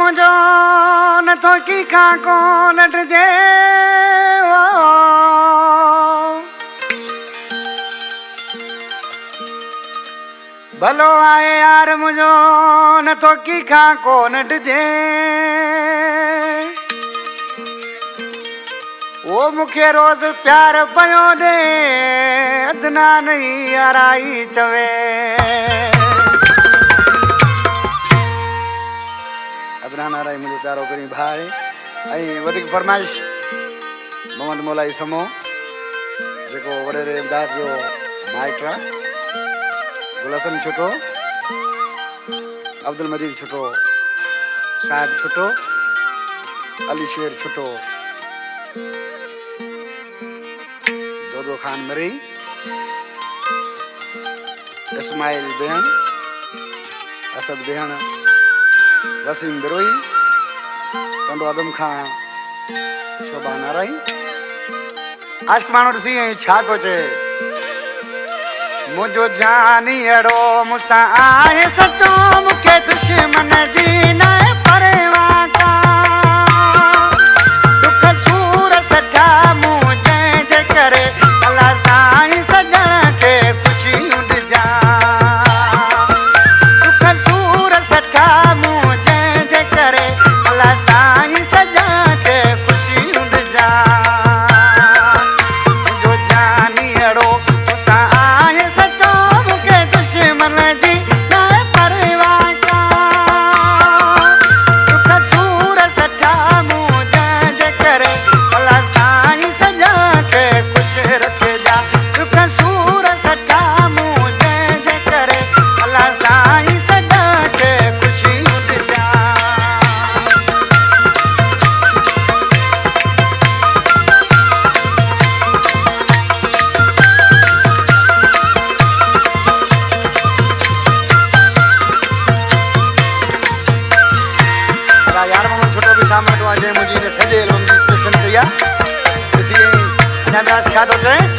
मुझो न तो की खा को नट जे भलो आए यार मुझो न तो की खा को नट जे वो मुखे रोज प्यार पयो दे अदना नहीं आराई चवे अदना नाराई मुझे प्यारो करी भाई आई वधिक फरमाइश मोहम्मद मौलाई समो जेको वडे रे इमदाद जो माइट गुलसन छुटो अब्दुल मजीद छुटो शायद छुटो अली शेर छुटो दो खान मरी इस्माइल बेहन असद बेहन वसीम बिरोई कंडो आदम खान शोभा नाराई आशिक मानो सी छा तो चे मुझो जानी अड़ो मुसा आए सचो मुखे दुश्मन जी न परवा का दुख सूर सठा मुझे जे करे अल्लाह साईं सजण के खुशी उड़ जा दुख सूर सठा मुझे जे करे अल्लाह साईं सजण के खुशी उड़ जा मुझो जानी अड़ो मुसा आए सचो मुखे दुश्मन जी न परवा का दुख सूर सठा मुझे जे करे अल्लाह साईं सजण के खुश रख जा दुख सूर सठा मुझे जे करे अल्लाह साईं सजण के खुशी उड़ जा यार मोहम्मद छोटो भी सामने तो आज मुझे सजे एल्बम की स्पेशल किया इसी अनायास क्या होते हैं